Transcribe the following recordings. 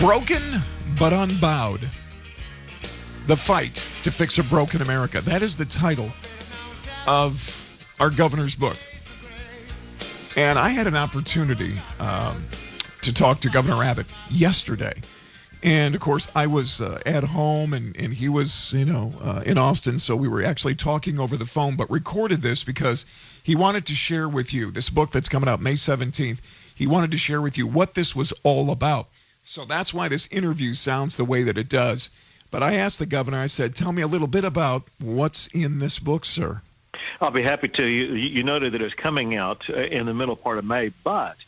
Broken but Unbowed. The Fight to Fix a Broken America. That is the title of our governor's book. And I had an opportunity to talk to Governor Abbott yesterday. And, of course, I was at home, and he was, in Austin, so we were actually talking over the phone, but recorded this because he wanted to share with you this book that's coming out May 17th. He wanted to share with you what this was all about. So that's why this interview sounds the way that it does. But I asked the governor, I said, tell me a little bit about what's in this book, sir. I'll be happy to. You noted that it's coming out in the middle part of May, but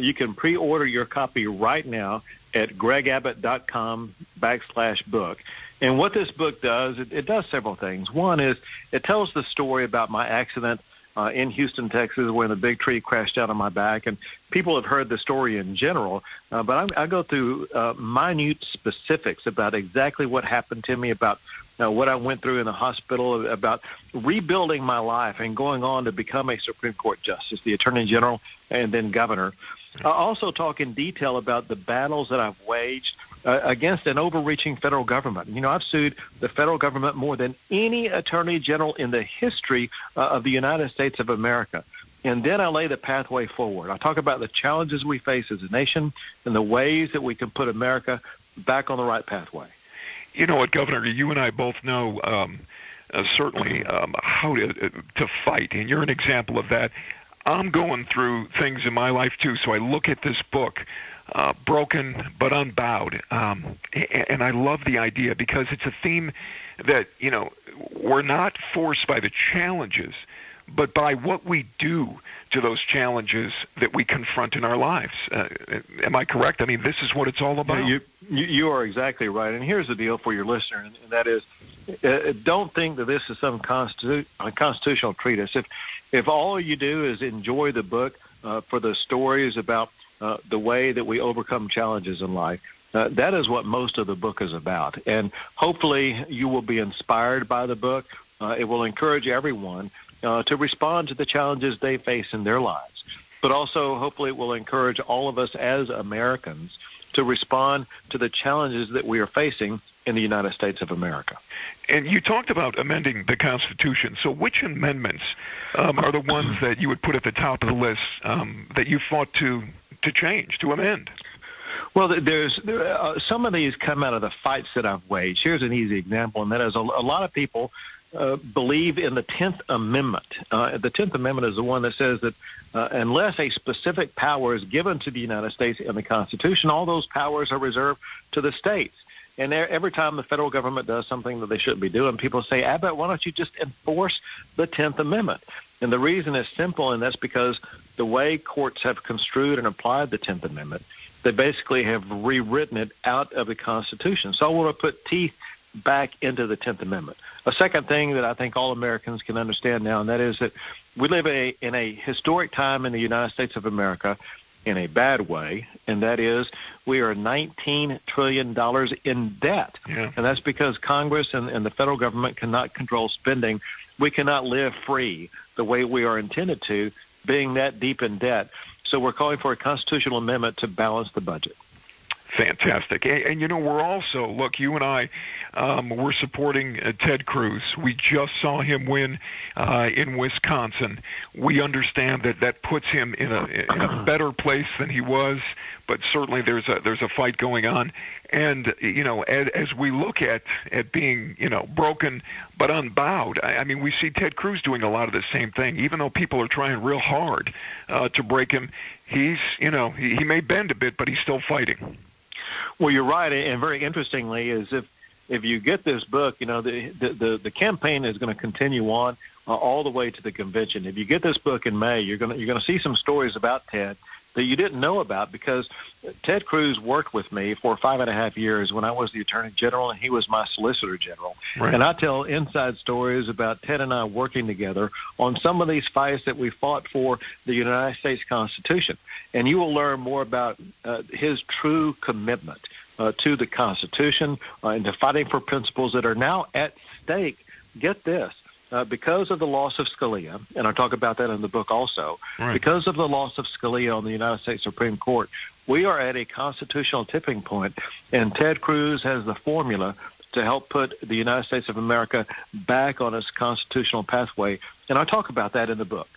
you can pre-order your copy right now at gregabbott.com/book. And what this book does, it does several things. One is it tells the story about my accident in Houston, Texas, when the big tree crashed down on my back. And people have heard the story in general, but I go through minute specifics about exactly what happened to me, about what I went through in the hospital, about rebuilding my life and going on to become a Supreme Court justice, the Attorney General, and then governor. I also talk in detail about the battles that I've waged against an overreaching federal government. I've sued the federal government more than any Attorney General in the history of the United States of America. And then I lay the pathway forward. I talk about the challenges we face as a nation and the ways that we can put America back on the right pathway. You know what, Governor, you and I both know certainly how to fight, and you're an example of that. I'm going through things in my life, too, so I look at this book, Broken but Unbowed, and I love the idea because it's a theme that, we're not forced by the challenges, but by what we do to those challenges that we confront in our lives. Am I correct? I mean, this is what it's all about. Yeah, you are exactly right. And here's the deal for your listener, and that is, don't think that this is some constitutional treatise. If all you do is enjoy the book for the stories about the way that we overcome challenges in life, that is what most of the book is about. And hopefully you will be inspired by the book. It will encourage everyone to respond to the challenges they face in their lives. But also, hopefully, it will encourage all of us as Americans to respond to the challenges that we are facing in the United States of America. And you talked about amending the Constitution. So which amendments are the ones that you would put at the top of the list that you fought to change, to amend? Well, some of these come out of the fights that I've waged. Here's an easy example, and that is a lot of people believe in the 10th Amendment. The 10th Amendment is the one that says that unless a specific power is given to the United States in the Constitution, all those powers are reserved to the states. And every time the federal government does something that they shouldn't be doing, people say, Abbott, why don't you just enforce the 10th Amendment? And the reason is simple, and that's because the way courts have construed and applied the 10th Amendment, they basically have rewritten it out of the Constitution. So I want to put teeth back into the 10th Amendment. A second thing that I think all Americans can understand now, and that is that we live in a historic time in the United States of America in a bad way, and that is we are $19 trillion in debt. Yeah. And that's because Congress and the federal government cannot control spending. We cannot live free the way we are intended to, being that deep in debt. So we're calling for a constitutional amendment to balance the budget. Fantastic. And we're also, look, you and I, we're supporting Ted Cruz. We just saw him win in Wisconsin. We understand that puts him in a better place than he was, but certainly there's a fight going on. And, as we look at being, broken but unbowed, I mean, we see Ted Cruz doing a lot of the same thing. Even though people are trying real hard to break him, he's, he may bend a bit, but he's still fighting. Well, you're right, and very interestingly, is if you get this book, the campaign is going to continue on all the way to the convention. If you get this book in May, you're going to see some stories about Ted that you didn't know about, because Ted Cruz worked with me for 5.5 years when I was the Attorney General and he was my Solicitor General. Right. And I tell inside stories about Ted and I working together on some of these fights that we fought for the United States Constitution. And you will learn more about his true commitment to the Constitution and to fighting for principles that are now at stake. Get this. Because of the loss of Scalia, and I talk about that in the book also, right. Because of the loss of Scalia on the United States Supreme Court, We are at a constitutional tipping point, and Ted Cruz has the formula to help put the United States of America back on its constitutional pathway. And I talk about that in the book.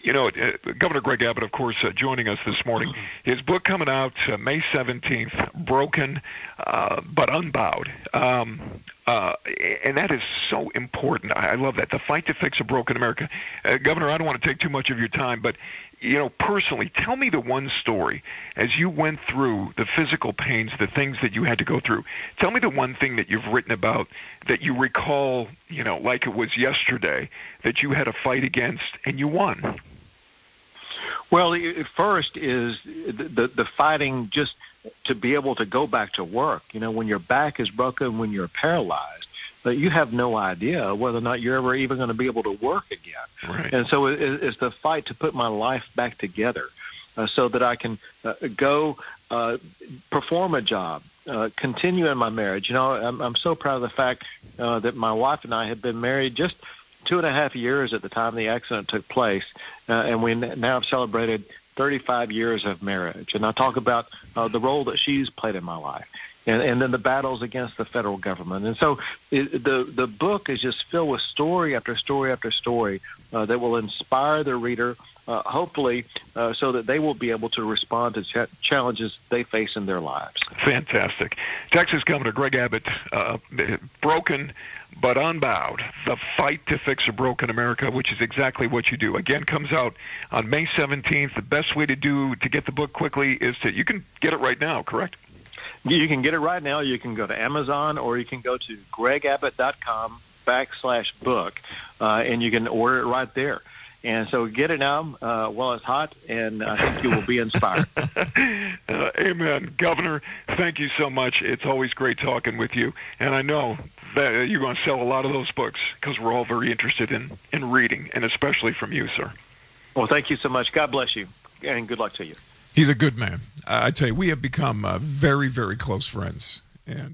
You know, Governor Greg Abbott, of course, joining us this morning. His book coming out May 17th, Broken but Unbowed. And that is so important. I love that. The fight to fix a broken America. Governor, I don't want to take too much of your time, but, you know, personally, tell me the one story as you went through the physical pains, the things that you had to go through. Tell me the one thing that you've written about that you recall, you know, like it was yesterday, that you had a fight against and you won. Well, first is the fighting just to be able to go back to work. You know, when your back is broken, when you're paralyzed, but you have no idea whether or not you're ever even going to be able to work again. Right. And so it's the fight to put my life back together so that I can go perform a job, continue in my marriage. You know, I'm so proud of the fact that my wife and I have been married just 2.5 years at the time the accident took place, and we now have celebrated 35 years of marriage. And I talk about the role that she's played in my life, and then the battles against the federal government. And so the book is just filled with story after story after story that will inspire the reader, hopefully, so that they will be able to respond to challenges they face in their lives. Fantastic. Texas Governor Greg Abbott, Broken but Unbowed, the fight to fix a broken America, which is exactly what you do. Again, comes out on May 17th. The best way to get the book quickly is you can get it right now, correct? You can get it right now. You can go to Amazon, or you can go to gregabbott.com/book, and you can order it right there. And so get it now while it's hot, and I think you will be inspired. Amen. Governor, thank you so much. It's always great talking with you. And I know that you're going to sell a lot of those books because we're all very interested in reading, and especially from you, sir. Well, thank you so much. God bless you, and good luck to you. He's a good man. I tell you, we have become very, very close friends. And